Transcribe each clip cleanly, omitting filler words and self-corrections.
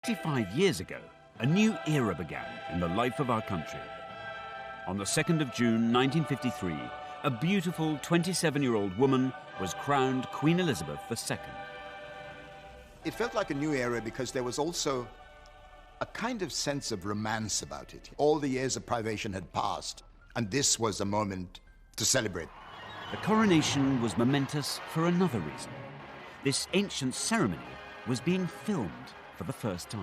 55 years ago, a new era began in the life of our country. On the 2nd of June 1953, a beautiful 27-year-old woman was crowned Queen Elizabeth II. It felt like a new era because there was also a kind of sense of romance about it. All the years of privation had passed, and this was a moment to celebrate. The coronation was momentous for another reason. This ancient ceremony was being filmed for the first time.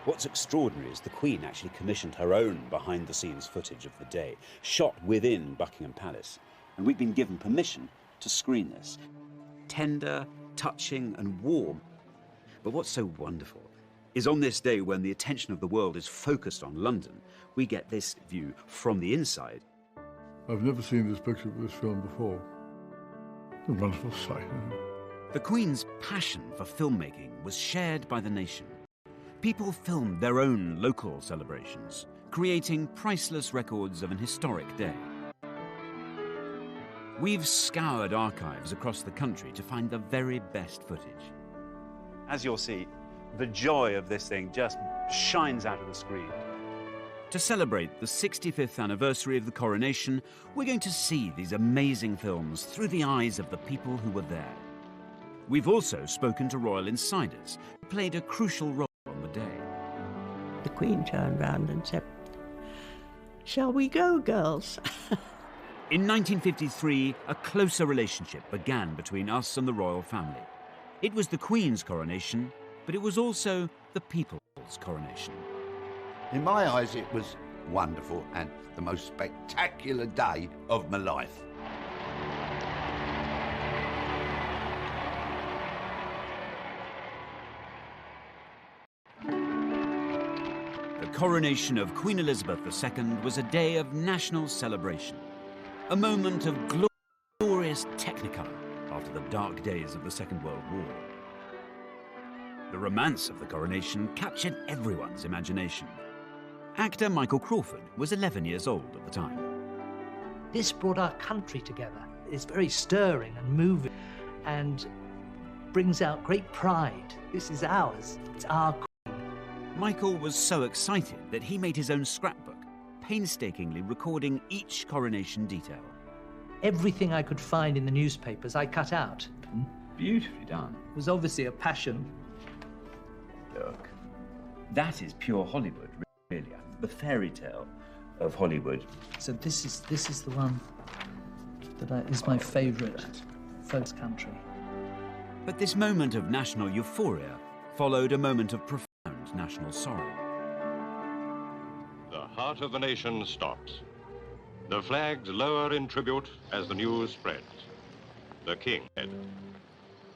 What's extraordinary is the Queen actually commissioned her own behind-the-scenes footage of the day, shot within Buckingham Palace. And we've been given permission to screen this. Tender, touching and warm. But what's so wonderful is on this day when the attention of the world is focused on London, we get this view from the inside. I've never seen this picture of this film before. A wonderful sight. The Queen's passion for filmmaking was shared by the nation. People filmed their own local celebrations, creating priceless records of an historic day. We've scoured archives across the country to find the very best footage. As you'll see, the joy of this thing just shines out of the screen. To celebrate the 65th anniversary of the coronation, we're going to see these amazing films through the eyes of the people who were there. We've also spoken to royal insiders who played a crucial role on the day. The Queen turned round and said, "Shall we go, girls?" In 1953, a closer relationship began between us and the royal family. It was the Queen's coronation, but it was also the people's coronation. In my eyes, it was wonderful and the most spectacular day of my life. The coronation of Queen Elizabeth II was a day of national celebration, a moment of glorious technicolor after the dark days of the Second World War. The romance of the coronation captured everyone's imagination. Actor Michael Crawford was 11 years old at the time. This brought our country together. It's very stirring and moving and brings out great pride. This is ours. It's our Queen. Michael was so excited that he made his own scrapbook, painstakingly recording each coronation detail. Everything I could find in the newspapers, I cut out. Beautifully done. It was obviously a passion. Look, that is pure Hollywood, really. The fairy tale of Hollywood. So this is the one that is my favourite first country. But this moment of national euphoria followed a moment of profound national sorrow. The heart of the nation stops. The flags lower in tribute as the news spreads. The King dead.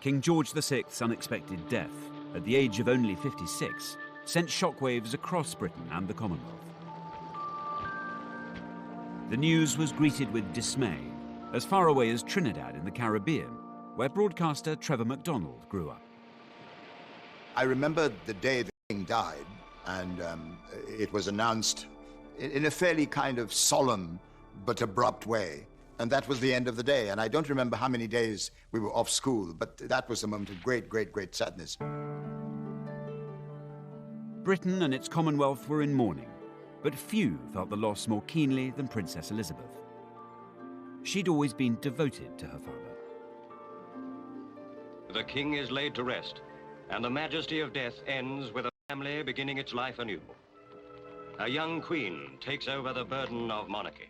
King George VI's unexpected death, at the age of only 56, sent shockwaves across Britain and the Commonwealth. The news was greeted with dismay, as far away as Trinidad in the Caribbean, where broadcaster Trevor MacDonald grew up. I remember the day the King died, and it was announced in a fairly kind of solemn but abrupt way. And that was the end of the day. And I don't remember how many days we were off school, but that was a moment of great, great, great sadness. Britain and its Commonwealth were in mourning, but few felt the loss more keenly than Princess Elizabeth. She'd always been devoted to her father. The King is laid to rest, and the majesty of death ends with a family beginning its life anew. A young queen takes over the burden of monarchy.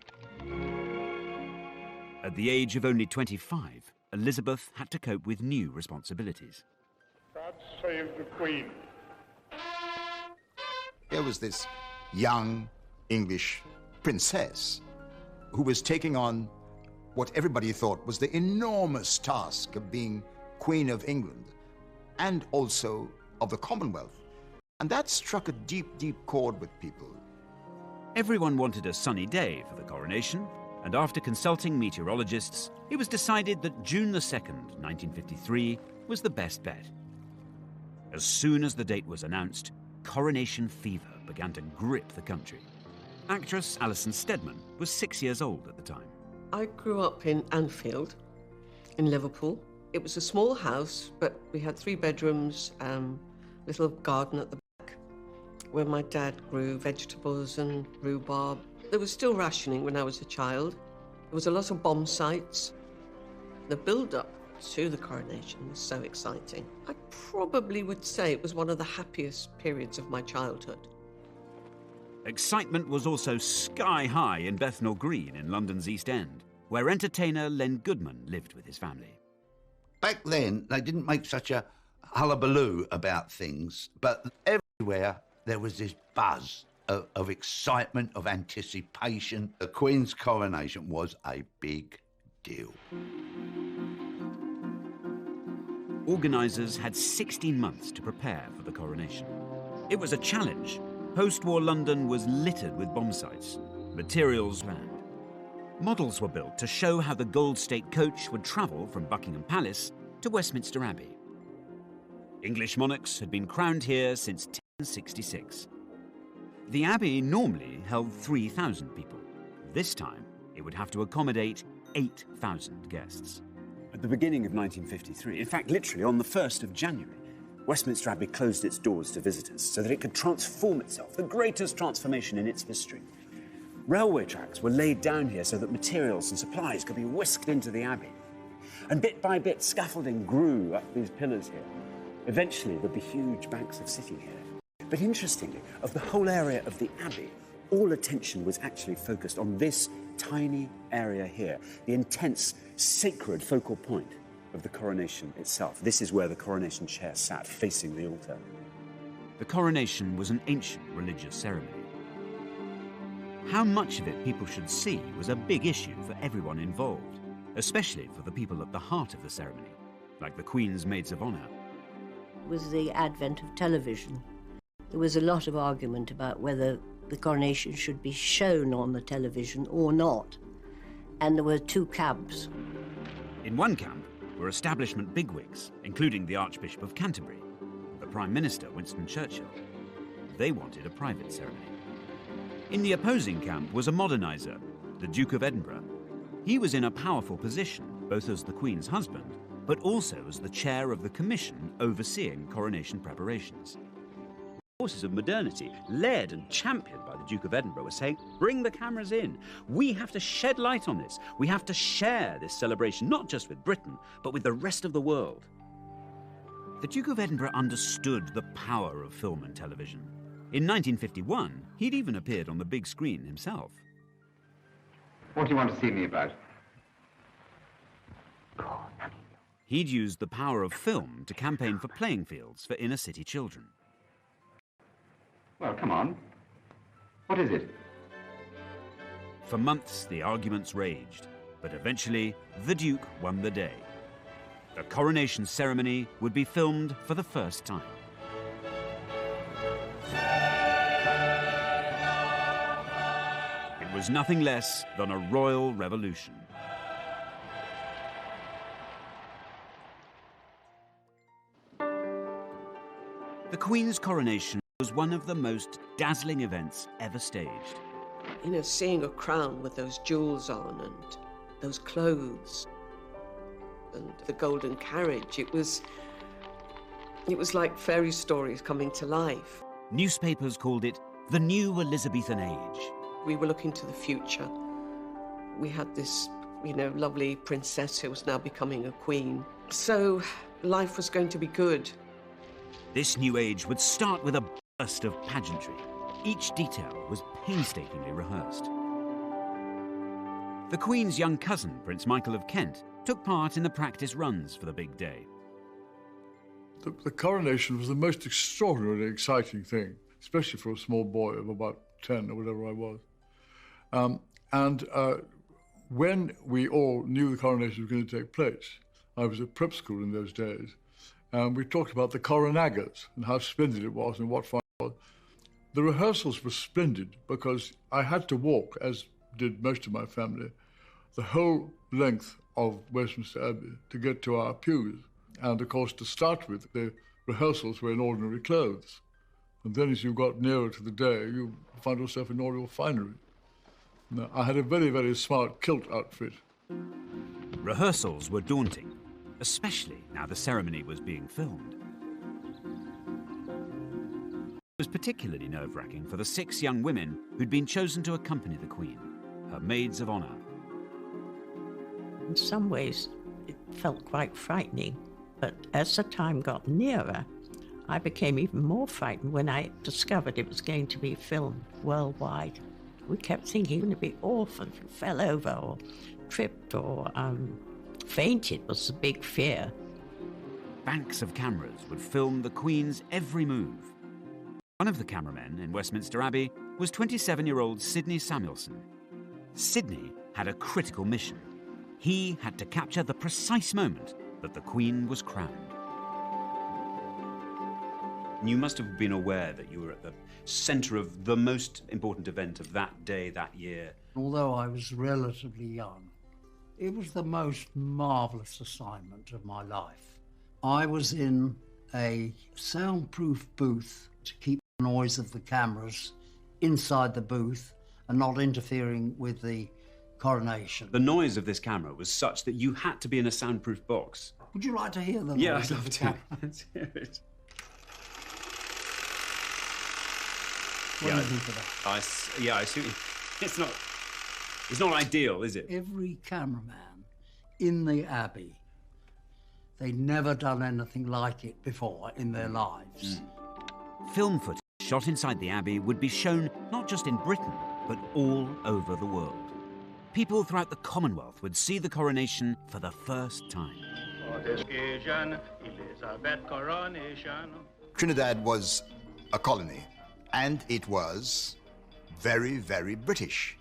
At the age of only 25, Elizabeth had to cope with new responsibilities. God save the Queen. There was this young English princess who was taking on what everybody thought was the enormous task of being Queen of England and also of the Commonwealth. And that struck a deep, deep chord with people. Everyone wanted a sunny day for the coronation, and after consulting meteorologists, it was decided that June the 2nd, 1953, was the best bet. As soon as the date was announced, coronation fever began to grip the country. Actress Alison Steadman was 6 years old at the time. I grew up in Anfield, in Liverpool. It was a small house, but we had 3 bedrooms, little garden at the back where my dad grew vegetables and rhubarb. There was still rationing when I was a child. There was a lot of bomb sites. The build-up to the coronation was so exciting. I probably would say it was one of the happiest periods of my childhood. Excitement was also sky high in Bethnal Green in London's East End, where entertainer Len Goodman lived with his family. Back then, they didn't make such a hullabaloo about things, but everywhere there was this buzz of excitement, of anticipation. The Queen's coronation was a big deal. Organisers had 16 months to prepare for the coronation. It was a challenge. Post-war London was littered with bomb sites. Materials planned. Models were built to show how the Gold State coach would travel from Buckingham Palace to Westminster Abbey. English monarchs had been crowned here since 1066. The Abbey normally held 3,000 people. This time, it would have to accommodate 8,000 guests. At the beginning of 1953, in fact, literally on the 1st of January, Westminster Abbey closed its doors to visitors so that it could transform itself, the greatest transformation in its history. Railway tracks were laid down here so that materials and supplies could be whisked into the Abbey. And bit by bit, scaffolding grew up these pillars here. Eventually, there'd be huge banks of sitting here. But interestingly, of the whole area of the Abbey, all attention was actually focused on this tiny area here, the intense, sacred focal point of the coronation itself. This is where the coronation chair sat, facing the altar. The coronation was an ancient religious ceremony. How much of it people should see was a big issue for everyone involved, especially for the people at the heart of the ceremony, like the Queen's maids of honour. With the advent of television, there was a lot of argument about whether the coronation should be shown on the television or not. And there were two camps. In one camp were establishment bigwigs, including the Archbishop of Canterbury, and the Prime Minister, Winston Churchill. They wanted a private ceremony. In the opposing camp was a moderniser, the Duke of Edinburgh. He was in a powerful position, both as the Queen's husband, but also as the chair of the commission overseeing coronation preparations. Forces of modernity, led and championed by the Duke of Edinburgh, were saying, bring the cameras in. We have to shed light on this. We have to share this celebration, not just with Britain, but with the rest of the world. The Duke of Edinburgh understood the power of film and television. In 1951, he'd even appeared on the big screen himself. What do you want to see me about? He'd used the power of film to campaign for playing fields for inner city children. Well, come on. What is it? For months, the arguments raged, but eventually, the Duke won the day. The coronation ceremony would be filmed for the first time. It was nothing less than a royal revolution. The Queen's coronation was one of the most dazzling events ever staged. You know, seeing a crown with those jewels on and those clothes and the golden carriage, it was like fairy stories coming to life. Newspapers called it the new Elizabethan age. We were looking to the future. We had this, lovely princess who was now becoming a queen. So life was going to be good. This new age would start with a burst of pageantry. Each detail was painstakingly rehearsed. The Queen's young cousin, Prince Michael of Kent, took part in the practice runs for the big day. The coronation was the most extraordinarily exciting thing, especially for a small boy of about 10 or whatever I was. When we all knew the coronation was going to take place, I was at prep school in those days, and we talked about the coronagas and how splendid it was and what fun it was. The rehearsals were splendid because I had to walk, as did most of my family, the whole length of Westminster Abbey to get to our pews. And of course, to start with, the rehearsals were in ordinary clothes. And then as you got nearer to the day, you found yourself in all your finery. Now, I had a very, very smart kilt outfit. Rehearsals were daunting, especially now the ceremony was being filmed. It was particularly nerve-wracking for the 6 young women who'd been chosen to accompany the Queen, her maids of honour. In some ways, it felt quite frightening, but as the time got nearer, I became even more frightened when I discovered it was going to be filmed worldwide. We kept thinking, wouldn't it be awful if it fell over or tripped or fainted was the big fear. Banks of cameras would film the Queen's every move. One of the cameramen in Westminster Abbey was 27-year-old Sidney Samuelson. Sidney had a critical mission. He had to capture the precise moment that the Queen was crowned. You must have been aware that you were at the centre of the most important event of that day, that year. Although I was relatively young, it was the most marvellous assignment of my life. I was in a soundproof booth to keep the noise of the cameras inside the booth and not interfering with the coronation. The noise of this camera was such that you had to be in a soundproof box. Would you like to hear the noise? Yeah, I'd of love the to. camera? Let's hear it. What do you think of that? I see. It's not ideal, is it? Every cameraman in the Abbey, they'd never done anything like it before in their lives. Film footage shot inside the Abbey would be shown not just in Britain, but all over the world. People throughout the Commonwealth would see the coronation for the first time. For this occasion, Elizabeth Coronation. Trinidad was a colony, and it was very, very British.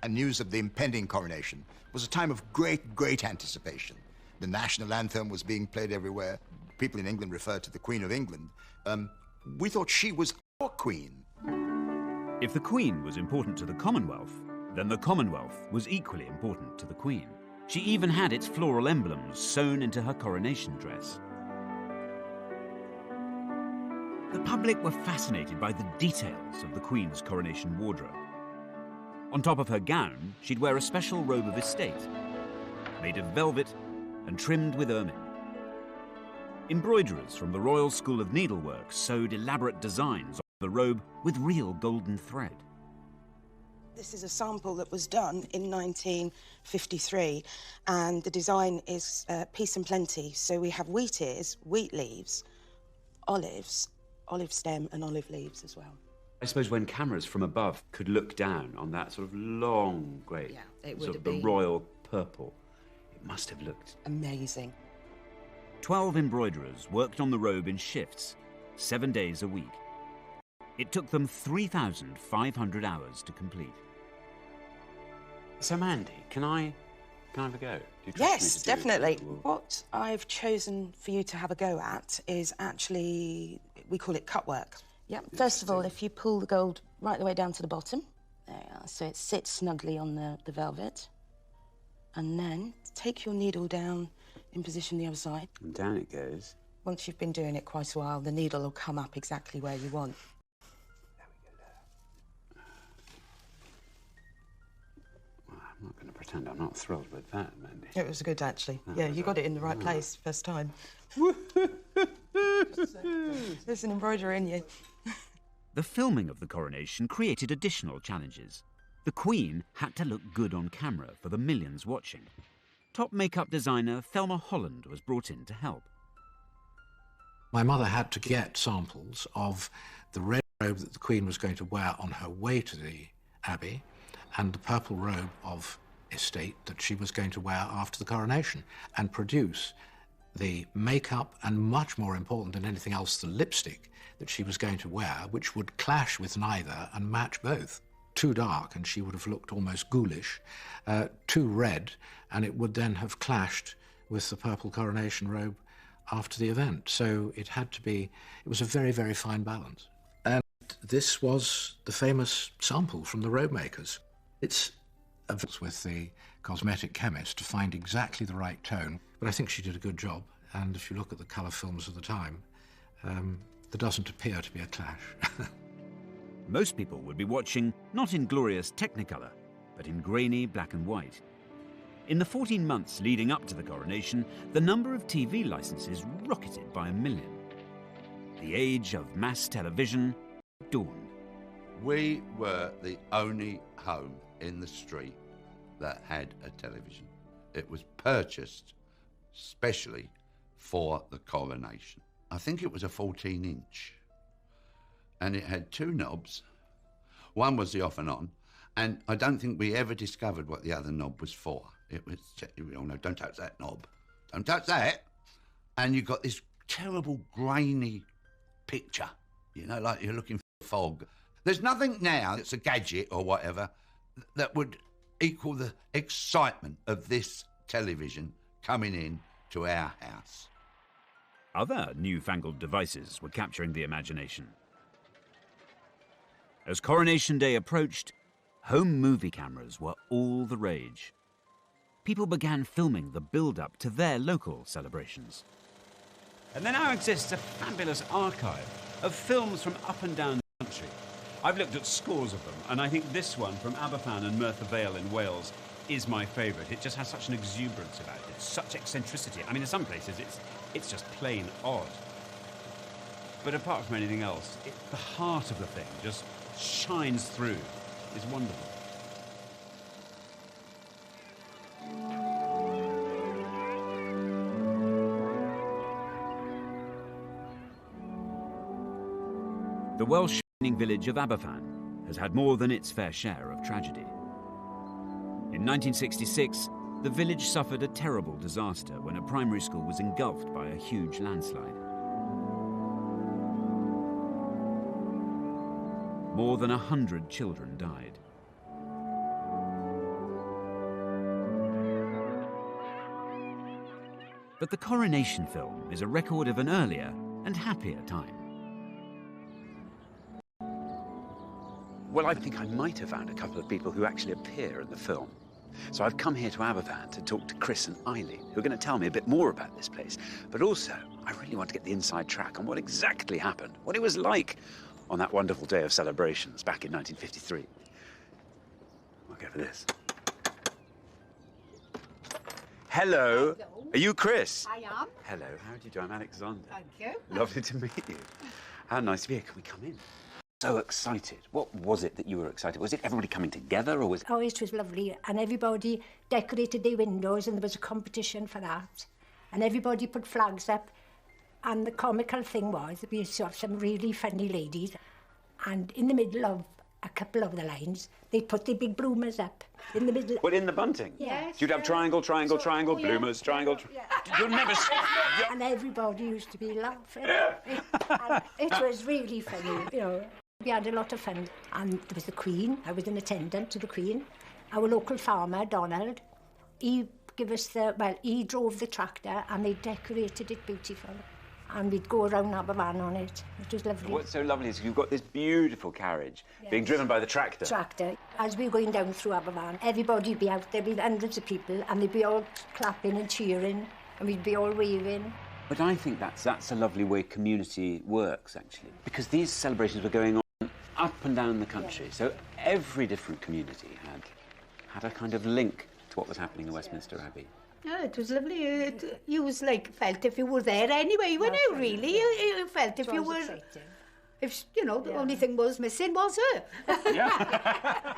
And news of the impending coronation was a time of great, great anticipation. The national anthem was being played everywhere. People in England referred to the Queen of England. We thought she was our queen. If the Queen was important to the Commonwealth, then the Commonwealth was equally important to the Queen. She even had its floral emblems sewn into her coronation dress. The public were fascinated by the details of the Queen's coronation wardrobe. On top of her gown, she'd wear a special robe of estate, made of velvet and trimmed with ermine. Embroiderers from the Royal School of Needlework sewed elaborate designs on the robe with real golden thread. This is a sample that was done in 1953, and the design is peace and plenty. So we have wheat ears, wheat leaves, olives, olive stem and olive leaves as well. I suppose when cameras from above could look down on that sort of long, great, sort of the royal purple, it must have looked amazing. 12 embroiderers worked on the robe in shifts, 7 days a week. It took them 3,500 hours to complete. So Mandy, can I have a go? Do you trust me Yes, to do it? definitely. What I've chosen for you to have a go at is actually, we call it cut work. Yep. First of all, if you pull the gold right the way down to the bottom, there you are, so it sits snugly on the velvet. And then take your needle down in position the other side. And down it goes. Once you've been doing it quite a while, the needle will come up exactly where you want. I'm not going to pretend I'm not thrilled with that, Mandy. It was good, actually. Yeah, you got it in the right place first time. There's an embroidery in you. The filming of the coronation created additional challenges. The Queen had to look good on camera for the millions watching. Top makeup designer Thelma Holland was brought in to help. My mother had to get samples of the red robe that the Queen was going to wear on her way to the Abbey and the purple robe of estate that she was going to wear after the coronation, and produce the makeup and, much more important than anything else, the lipstick that she was going to wear, which would clash with neither and match both. Too dark and she would have looked almost ghoulish, too red and it would then have clashed with the purple coronation robe after the event. So it had to be, it was a very, very fine balance. And this was the famous sample from the robe makers. It's with the cosmetic chemist to find exactly the right tone, but I think she did a good job. And if you look at the colour films of the time, there doesn't appear to be a clash. Most people would be watching not in glorious Technicolor, but in grainy black and white. In the 14 months leading up to the coronation, the number of TV licenses rocketed by 1 million. The age of mass television dawn. We were the only home in the street that had a television. It was purchased specially for the coronation. I think it was a 14-inch. And it had two knobs. One was the off and on, and I don't think we ever discovered what the other knob was for. It was, oh no, don't touch that knob. Don't touch that. And you got this terrible grainy picture, you know, like you're looking for fog. There's nothing now that's a gadget or whatever that would equal the excitement of this television coming in to our house. Other newfangled devices were capturing the imagination. As Coronation Day approached, home movie cameras were all the rage. People began filming the build-up to their local celebrations. And there now exists a fabulous archive of films from up and down the country. I've looked at scores of them, and I think this one from Aberfan and Merthyr Vale in Wales is my favourite. It just has such an exuberance about it, such eccentricity. I mean, in some places it's just plain odd. But apart from anything else, the heart of the thing just shines through. It's wonderful. The Welsh mining village of Aberfan has had more than its fair share of tragedy. In 1966, the village suffered a terrible disaster when a primary school was engulfed by a huge landslide. More than 100 children died. But the Coronation film is a record of an earlier and happier time. Well, I think I might have found a couple of people who actually appear in the film. So I've come here to Aberfan to talk to Chris and Eileen, who are going to tell me a bit more about this place. But also, I really want to get the inside track on what exactly happened, what it was like on that wonderful day of celebrations back in 1953. I'll go for this. Hello. Are you Chris? I am. Hello. How do you do? I'm Alexander. Thank you. Lovely to meet you. How nice to be here. Can we come in? So excited. What was it that you were excited? Was it everybody coming together, or was it... Oh, it was lovely, and everybody decorated their windows, and there was a competition for that. And everybody put flags up, and the comical thing was that we saw some really funny ladies, and in the middle of a couple of the lines, they put their big bloomers up in the middle. Well, in the bunting? Yes. You'd have triangle, triangle, triangle, bloomers, triangle... You'll never... And everybody used to be laughing. And it was really funny, you know. We had a lot of fun, and there was the Queen. I was an attendant to the Queen. Our local farmer, Donald, he drove the tractor, and they decorated it beautiful. And we'd go around Aberfan on it. It was lovely. What's so lovely is you've got this beautiful carriage being driven by the tractor. Tractor. As we were going down through Aberfan, everybody would be out there with hundreds of people, and they'd be all clapping and cheering, and we'd be all waving. But I think that's a lovely way community works, actually, because these celebrations were going on up and down the country. Yeah. So every different community had a kind of link to what was happening in Westminster Abbey. Yeah, it was lovely. You was like felt if you were there anyway, weren't you? Really, you felt if you were. Exciting. If you know, the only thing was missing was her. Yeah.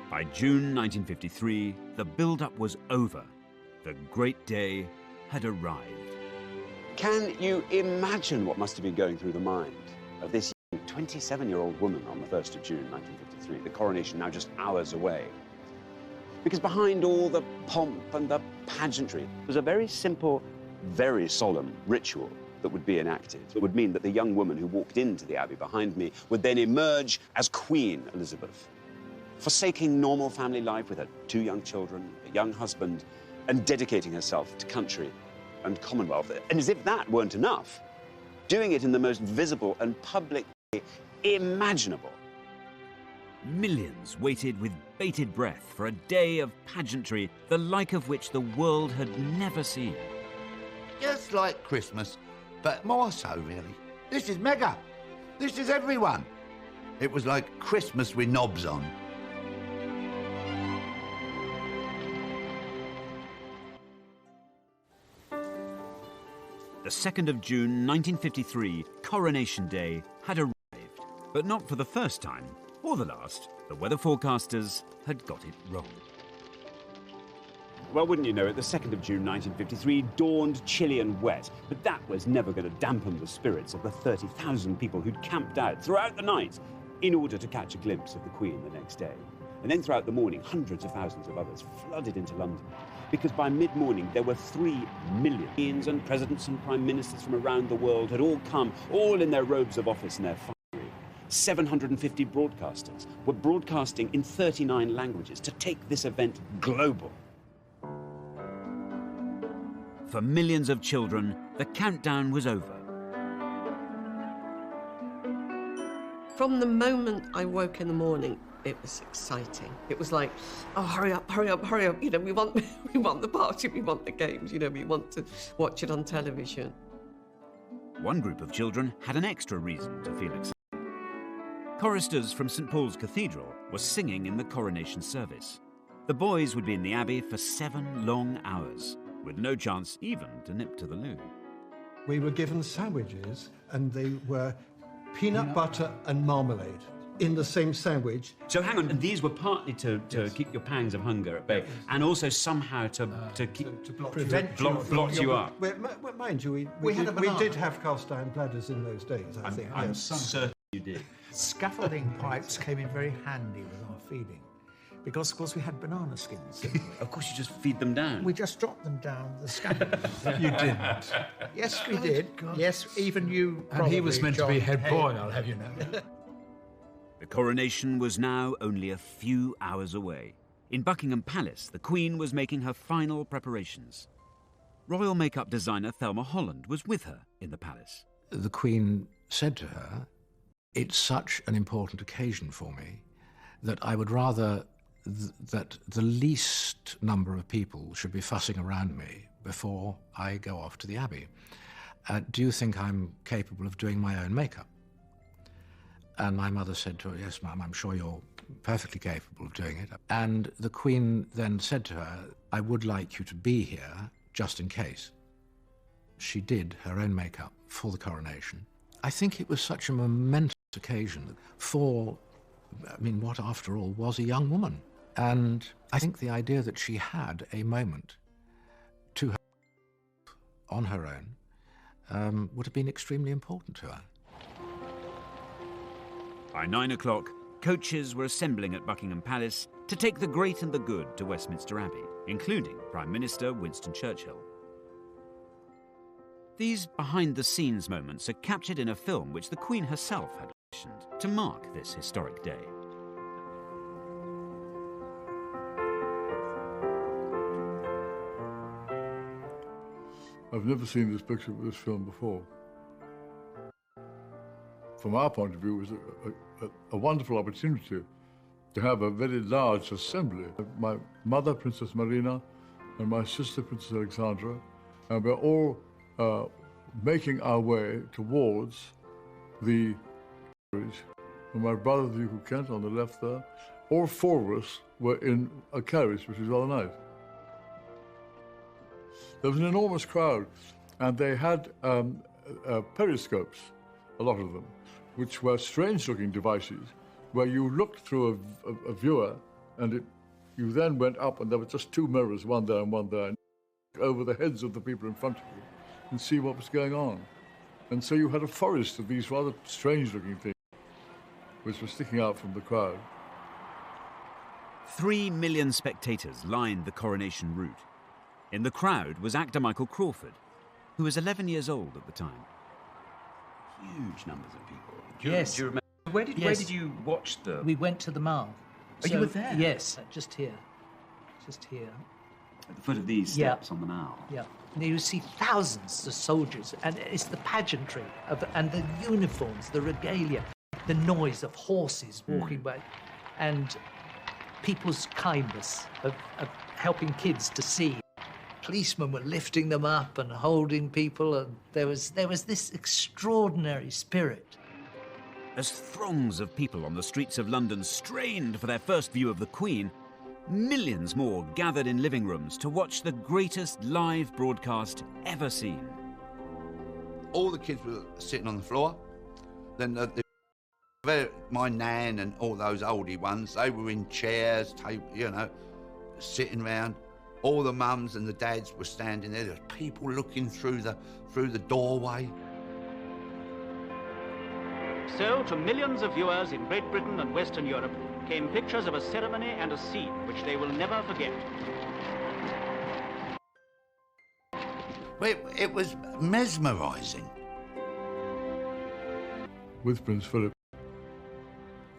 By June 1953, the build-up was over. The great day had arrived. Can you imagine what must have been going through the mind of this 27-year-old woman on the 1st of June 1953, the coronation now just hours away? Because behind all the pomp and the pageantry was a very simple, very solemn ritual that would be enacted. It would mean that the young woman who walked into the Abbey behind me would then emerge as Queen Elizabeth, forsaking normal family life with her 2 young children, a young husband, and dedicating herself to country and Commonwealth. And as if that weren't enough, doing it in the most visible and public way imaginable. Millions waited with bated breath for a day of pageantry, the like of which the world had never seen. Just like Christmas, but more so, really. This is mega. This is everyone. It was like Christmas with knobs on. The 2nd of June 1953, Coronation Day, had arrived. But not for the first time, or the last, the weather forecasters had got it wrong. Well, wouldn't you know it, the 2nd of June 1953 dawned chilly and wet, but that was never going to dampen the spirits of the 30,000 people who'd camped out throughout the night in order to catch a glimpse of the Queen the next day. And then throughout the morning, hundreds of thousands of others flooded into London, because by mid-morning there were 3 million kings and presidents and prime ministers from around the world had all come, all in their robes of office and their finery. 750 broadcasters were broadcasting in 39 languages to take this event global. For millions of children, the countdown was over. From the moment I woke in the morning, it was exciting. It was like, oh, hurry up, hurry up, hurry up. You know, we want the party, we want the games, you know, we want to watch it on television. One group of children had an extra reason to feel excited. Choristers from St. Paul's Cathedral were singing in the coronation service. The boys would be in the Abbey for 7 long hours, with no chance even to nip to the loo. We were given sandwiches, and they were peanut butter and marmalade in the same sandwich. So hang on, and these were partly to keep your pangs of hunger at bay, and also somehow to blot you up. Well, mind you, we did have cast iron bladders in those days, I think. I'm certain you did. Scaffolding pipes came in very handy with our feeding, because, of course, we had banana skins. Of course, you just feed them down. We just dropped them down the scaffolding. You didn't. Yes, we did. God. Yes, even you. And he was meant to be head boy, I'll have you know. The coronation was now only a few hours away. In Buckingham Palace, the Queen was making her final preparations. Royal makeup designer Thelma Holland was with her in the palace. The Queen said to her, "It's such an important occasion for me that I would rather that the least number of people should be fussing around me before I go off to the Abbey. Do you think I'm capable of doing my own makeup?" And my mother said to her, "Yes, ma'am, I'm sure you're perfectly capable of doing it." And the Queen then said to her, "I would like you to be here just in case." She did her own makeup for the coronation. I think it was such a momentous occasion for, what after all was a young woman. And I think the idea that she had a moment to her on her own would have been extremely important to her. By 9 o'clock, coaches were assembling at Buckingham Palace to take the great and the good to Westminster Abbey, including Prime Minister Winston Churchill. These behind-the-scenes moments are captured in a film which the Queen herself had commissioned to mark this historic day. I've never seen this picture of this film before. From our point of view, it was a wonderful opportunity to have a very large assembly. My mother, Princess Marina, and my sister, Princess Alexandra, and we're all making our way towards the carriage. And my brother, the Duke of Kent, on the left there. All 4 of us were in a carriage, which was rather nice. There was an enormous crowd, and they had periscopes, a lot of them, which were strange-looking devices, where you looked through a viewer, and you then went up, and there were just 2 mirrors, one there and one there, and over the heads of the people in front of you, and see what was going on. And so you had a forest of these rather strange-looking things, which were sticking out from the crowd. 3 million spectators lined the coronation route. In the crowd was actor Michael Crawford, who was 11 years old at the time. Huge numbers of people. Yes. Do you remember? Where did you watch the... We went to the Mall. Oh, you were there? Yes, just here. Just here. At the foot of these steps on the Mall? Yeah. And you see thousands of soldiers, and it's the pageantry and the uniforms, the regalia, the noise of horses walking by, and people's kindness of helping kids to see. Policemen were lifting them up and holding people, and there was this extraordinary spirit. As throngs of people on the streets of London strained for their first view of the Queen, millions more gathered in living rooms to watch the greatest live broadcast ever seen. All the kids were sitting on the floor. Then My nan and all those oldie ones, they were in chairs, sitting round. All the mums and the dads were standing there. There was people looking through the doorway. So, to millions of viewers in Great Britain and Western Europe came pictures of a ceremony and a scene which they will never forget. It was mesmerising. With Prince Philip,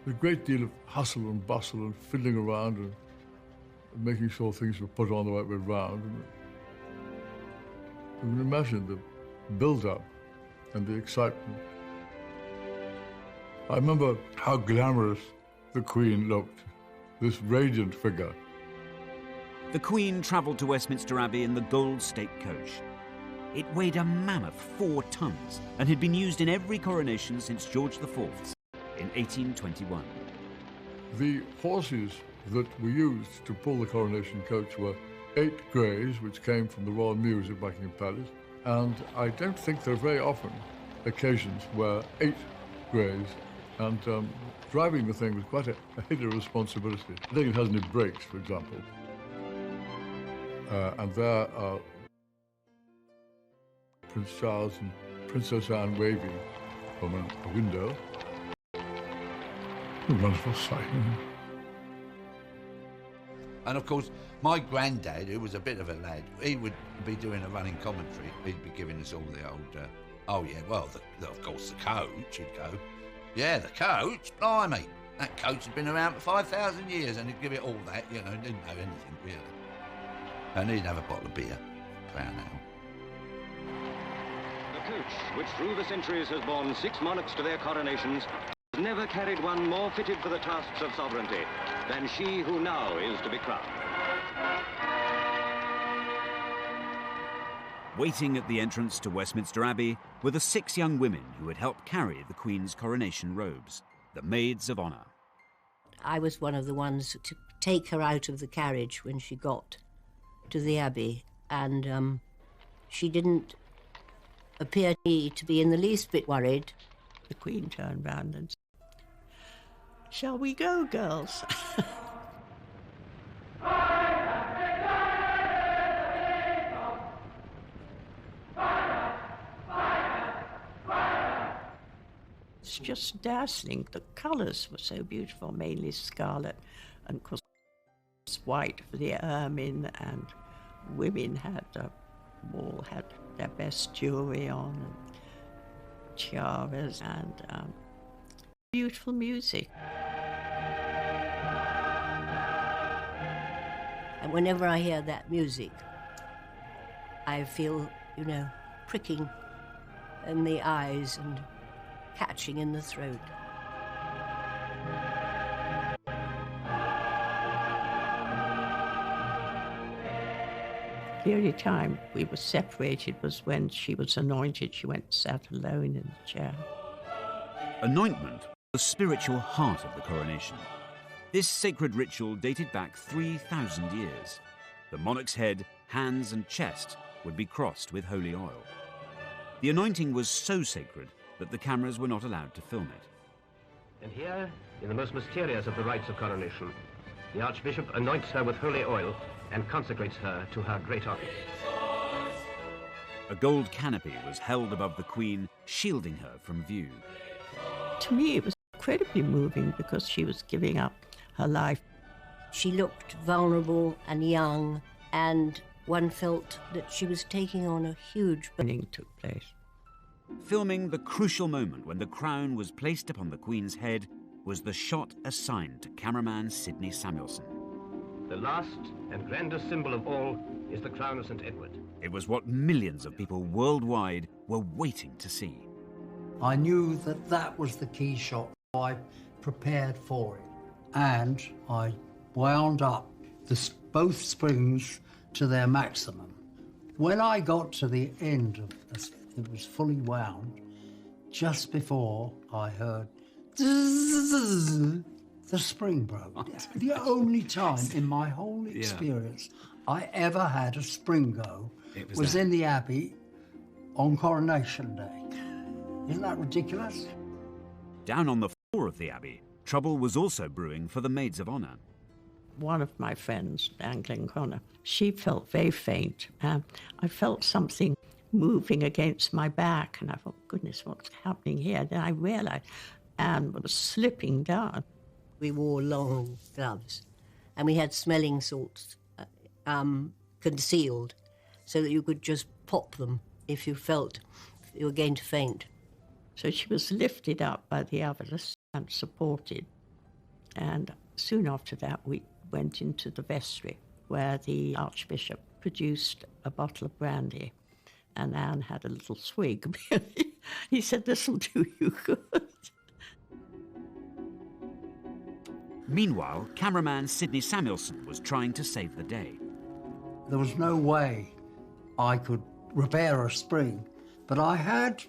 a great deal of hustle and bustle and fiddling around and making sure things were put on the right way round. You can imagine the build-up and the excitement. I remember how glamorous the Queen looked, this radiant figure. The Queen travelled to Westminster Abbey in the Gold State Coach. It weighed a mammoth 4 tons and had been used in every coronation since George IV's in 1821. The horses that were used to pull the coronation coach were 8 greys, which came from the Royal Mews at Buckingham Palace, and I don't think there are very often occasions where 8 greys, and driving the thing was quite a heavy responsibility. I think it has any brakes, for example. And there are Prince Charles and Princess Anne waving from a window. A wonderful sight. And of course, my granddad, who was a bit of a lad, he would be doing a running commentary. He'd be giving us all the old, of course, the coach would go. Yeah, the coach, blimey. That coach had been around for 5,000 years, and he'd give it all that, didn't know anything, really. And he'd have a bottle of beer, Crown Ale. The coach, which through the centuries has borne 6 monarchs to their coronations, has never carried one more fitted for the tasks of sovereignty than she who now is to be crowned. Waiting at the entrance to Westminster Abbey were the 6 young women who had helped carry the Queen's coronation robes, the Maids of Honour. I was one of the ones to take her out of the carriage when she got to the Abbey, and she didn't appear to be in the least bit worried. The Queen turned round and said, "Shall we go, girls?" It's just dazzling. The colours were so beautiful, mainly scarlet, and of course white for the ermine, and women had all had their best jewellery on, and tiaras, and beautiful music. And whenever I hear that music, I feel, pricking in the eyes and catching in the throat. The only time we were separated was when she was anointed. She went and sat alone in the chair. Anointment was the spiritual heart of the coronation. This sacred ritual dated back 3,000 years. The monarch's head, hands and chest would be crossed with holy oil. The anointing was so sacred that the cameras were not allowed to film it. And here, in the most mysterious of the rites of coronation, the Archbishop anoints her with holy oil and consecrates her to her great office. A gold canopy was held above the Queen, shielding her from view. To me, it was incredibly moving because she was giving up her life. She looked vulnerable and young, and one felt that she was taking on a huge burning took place. Filming the crucial moment when the crown was placed upon the Queen's head was the shot assigned to cameraman Sidney Samuelson. The last and grandest symbol of all is the crown of St. Edward. It was what millions of people worldwide were waiting to see. I knew that that was the key shot. I prepared for it, and I wound up both springs to their maximum. When I got to the end of this, it was fully wound, just before I heard the spring broke. The only time in my whole experience I ever had a spring go was in the Abbey on Coronation Day. Isn't that ridiculous? Down on the floor of the Abbey, trouble was also brewing for the Maids of Honour. One of my friends, Anne Connor, she felt very faint. I felt something moving against my back, and I thought, goodness, what's happening here? Then I realised Anne was slipping down. We wore long gloves, and we had smelling salts concealed so that you could just pop them if you felt you were going to faint. So she was lifted up by the others and supported. And soon after that, we went into the vestry where the Archbishop produced a bottle of brandy, and Anne had a little swig. He said, "This'll do you good." Meanwhile, cameraman Sidney Samuelson was trying to save the day. There was no way I could repair a spring, but I had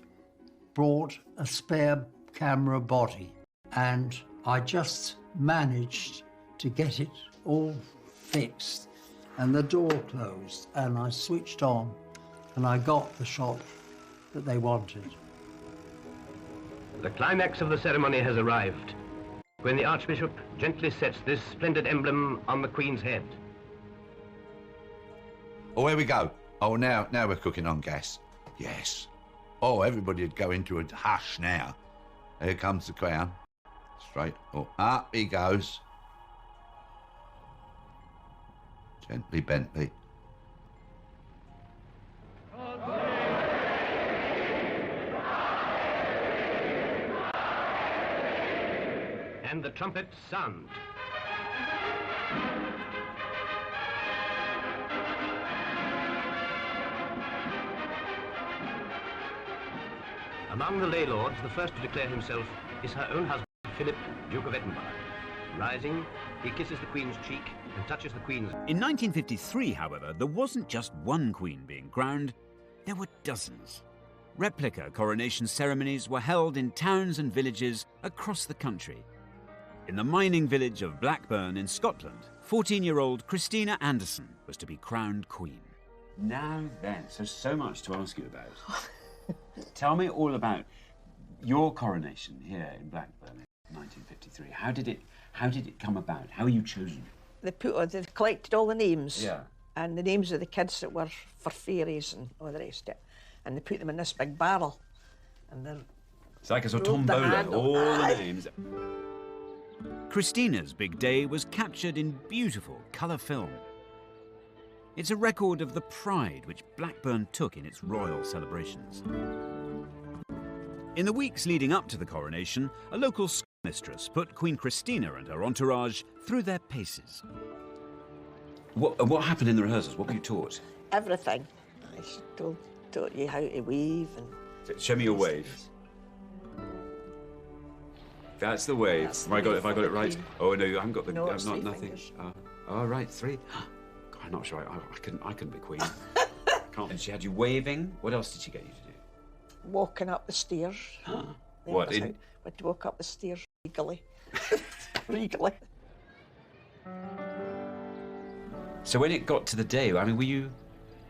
brought a spare camera body, and I just managed to get it all fixed, and the door closed, and I switched on, and I got the shot that they wanted. The climax of the ceremony has arrived, when the Archbishop gently sets this splendid emblem on the Queen's head. Oh, here we go. Oh, now we're cooking on gas. Yes. Oh, everybody'd go into a hush now. Here comes the crown. Straight. Oh, up he goes. Gently, Bentley. And the trumpets sound. Among the lay lords, the first to declare himself is her own husband, Philip, Duke of Edinburgh. Rising, he kisses the Queen's cheek and touches the Queen's... In 1953, however, there wasn't just one Queen being crowned, there were dozens. Replica coronation ceremonies were held in towns and villages across the country. In the mining village of Blackburn in Scotland, 14-year-old Christina Anderson was to be crowned Queen. Now then, so much to ask you about. Tell me all about your coronation here in Blackburn in 1953. How did it come about? How were you chosen? They collected all the names. Yeah. And the names of the kids that were for fairies and all the rest of it. And they put them in this big barrel. And then It's like a sort of tombola, all the names. Christina's big day was captured in beautiful colour film. It's a record of the pride which Blackburn took in its royal celebrations. In the weeks leading up to the coronation, a local schoolmistress put Queen Christina and her entourage through their paces. What happened in the rehearsals? What were you taught? everything. I taught you how to weave and... Show me your wave. That's the wave. Have I got it right? Oh no, I haven't got the. No, I'm not nothing. Oh right, three. God, I'm not sure. I couldn't be queen. Can't. And she had you waving. What else did she get you to do? Walking up the stairs. What? We had to walk up the stairs regally. Regally. So when it got to the day, I mean, were you?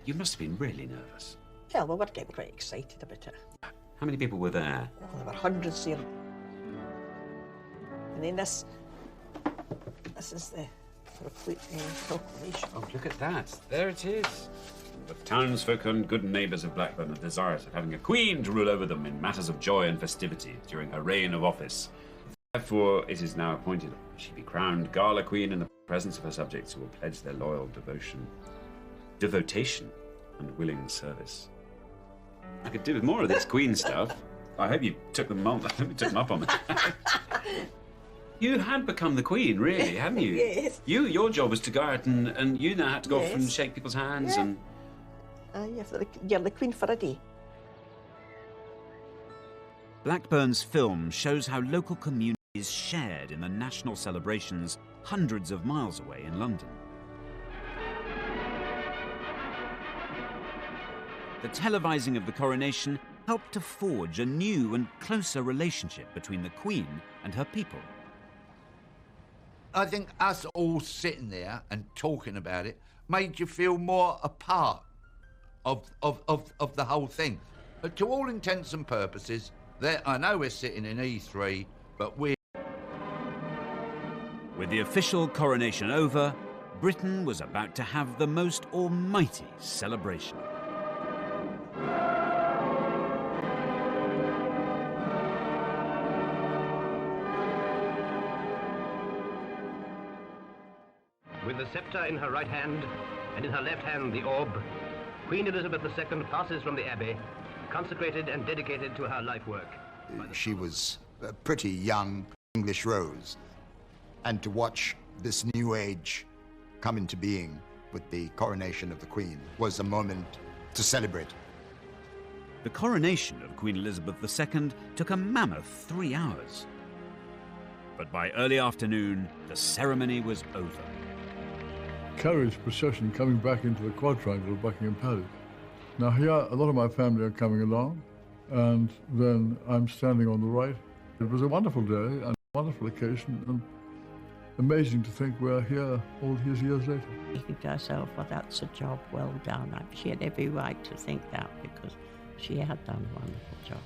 You must have been really nervous. Yeah, we were getting quite excited about it. How many people were there? Oh, there were hundreds there. And then this is the proclamation. Oh, look at that. There it is. The townsfolk and good neighbours of Blackburn are desirous of having a queen to rule over them in matters of joy and festivity during her reign of office. Therefore, it is now appointed she be crowned Gala Queen in the presence of her subjects, who will pledge their loyal devotation and willing service. I could do with more of this Queen stuff. I hope you took them up. On it. You had become the Queen, really, hadn't you? Yes. Your job was to go out and you now had to go off and Yes. shake people's hands Yeah. and... You're the Queen for a day. Blackburn's film shows how local communities shared in the national celebrations hundreds of miles away in London. The televising of the coronation helped to forge a new and closer relationship between the Queen and her people. I think us all sitting there and talking about it made you feel more a part of the whole thing. But to all intents and purposes, I know we're sitting in E3, but we're With the official coronation over, Britain was about to have the most almighty celebration. With the sceptre in her right hand and in her left hand the orb, Queen Elizabeth II passes from the Abbey, consecrated and dedicated to her life work. She was a pretty young English rose, and to watch this new age come into being with the coronation of the Queen was a moment to celebrate. The coronation of Queen Elizabeth II took a mammoth 3 hours. But by early afternoon, the ceremony was over. Carriage procession coming back into the quadrangle of Buckingham Palace. Now here, a lot of my family are coming along, and then I'm standing on the right. It was a wonderful day and a wonderful occasion, and amazing to think we're here all these years later. You think to herself, well, that's a job well done. She had every right to think that because she had done a wonderful job.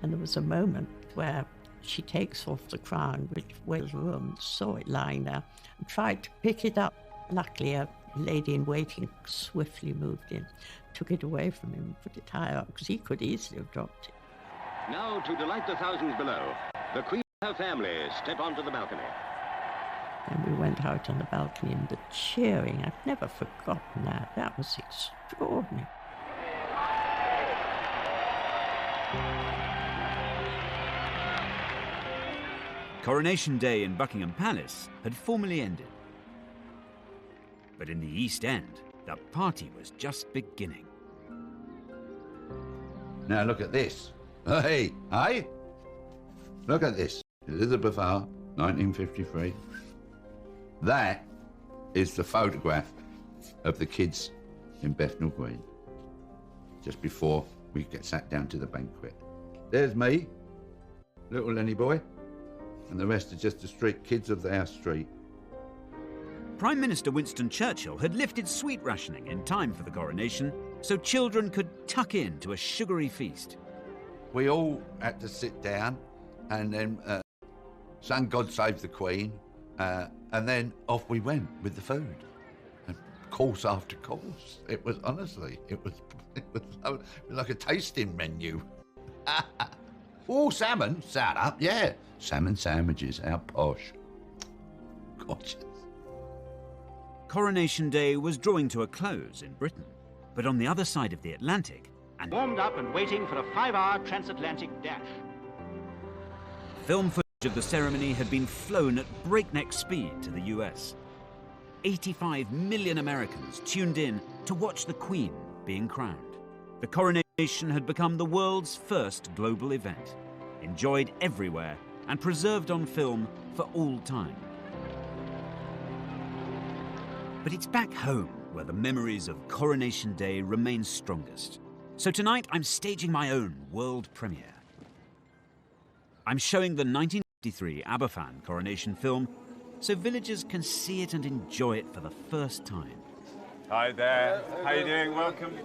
And there was a moment where she takes off the crown, which was room, saw it lying there, and tried to pick it up. Luckily, a lady in waiting swiftly moved in, took it away from him, put it higher up, because he could easily have dropped it. Now, to delight the thousands below, the Queen and her family step onto the balcony. And we went out on the balcony, and the cheering, I've never forgotten that. That was extraordinary. Coronation Day in Buckingham Palace had formally ended. But in the East End, the party was just beginning. Now look at this. Hey, hey? Look at this. Elizabeth R, 1953. That is the photograph of the kids in Bethnal Green, just before we get sat down to the banquet. There's me, little Lenny boy, and the rest are just the street kids of our street. Prime Minister Winston Churchill had lifted sweet rationing in time for the coronation, so children could tuck in to a sugary feast. We all had to sit down and then sang God Save the Queen, and then off we went with the food. And course after course. It was, honestly, it was like a tasting menu. Oh, salmon, sat up, yeah. Salmon sandwiches, how posh. Gorgeous. Coronation Day was drawing to a close in Britain, but on the other side of the Atlantic, and warmed up and waiting for a 5-hour transatlantic dash. Film footage of the ceremony had been flown at breakneck speed to the US. 85 million Americans tuned in to watch the Queen being crowned. The coronation had become the world's first global event, enjoyed everywhere and preserved on film for all time. But it's back home where the memories of Coronation Day remain strongest. So tonight I'm staging my own world premiere. I'm showing the 1953 Aberfan coronation film so villagers can see it and enjoy it for the first time. Hi there. How you doing? Welcome.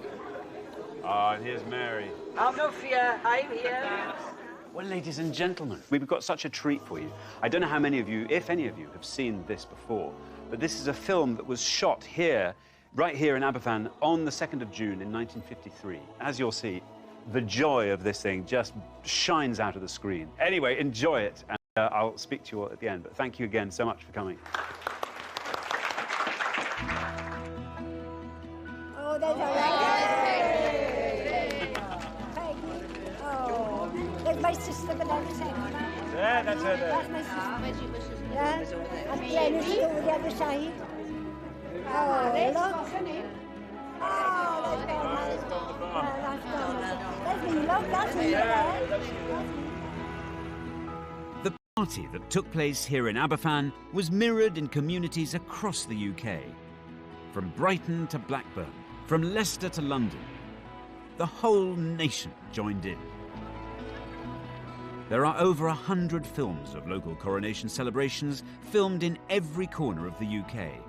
Ah, and here's Mary. I'm not here. I'm here. Well, ladies and gentlemen, we've got such a treat for you. I don't know how many of you, if any of you, have seen this before, but this is a film that was shot here, right here in Aberfan, on the 2nd of June in 1953. As you'll see, the joy of this thing just shines out of the screen. Anyway, enjoy it, and I'll speak to you all at the end, but thank you again so much for coming. Oh, there's there's my sister, but I'm second. Yeah, that's her there. That's my sister. Yeah, and Glenn is over the other side. Oh, look. The party that took place here in Aberfan was mirrored in communities across the UK. From Brighton to Blackburn, from Leicester to London, the whole nation joined in. There are over 100 films of local coronation celebrations filmed in every corner of the UK.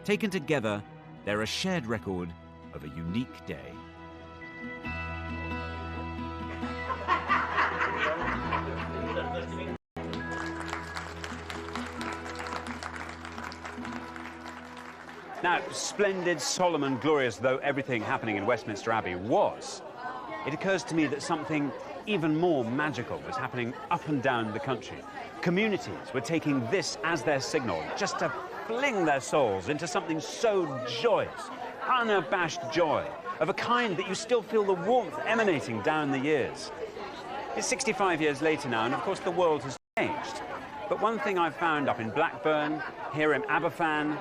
Taken together, they're a shared record of a unique day. Now, splendid, solemn and glorious though everything happening in Westminster Abbey was, it occurs to me that something even more magical was happening up and down the country. Communities were taking this as their signal, just to fling their souls into something so joyous, unabashed joy, of a kind that you still feel the warmth emanating down the years. It's 65 years later now, and of course the world has changed. But one thing I've found up in Blackburn, here in Aberfan,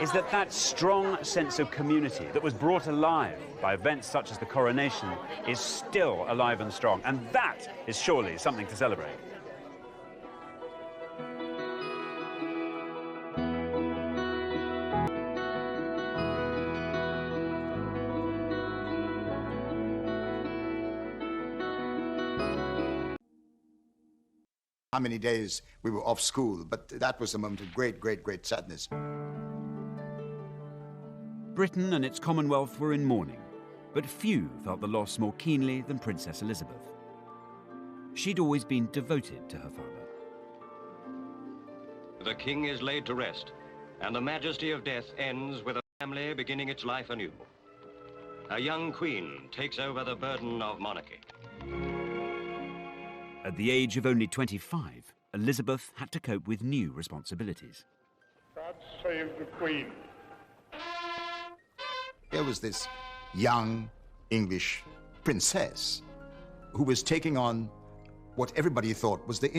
is that that strong sense of community that was brought alive by events such as the Coronation is still alive and strong, and that is surely something to celebrate. How many days we were off school, but that was a moment of great, great, great sadness. Britain and its Commonwealth were in mourning, but few felt the loss more keenly than Princess Elizabeth. She'd always been devoted to her father. The king is laid to rest, and the majesty of death ends with a family beginning its life anew. A young queen takes over the burden of monarchy. At the age of only 25, Elizabeth had to cope with new responsibilities. God save the Queen. There was this young English princess who was taking on what everybody thought was the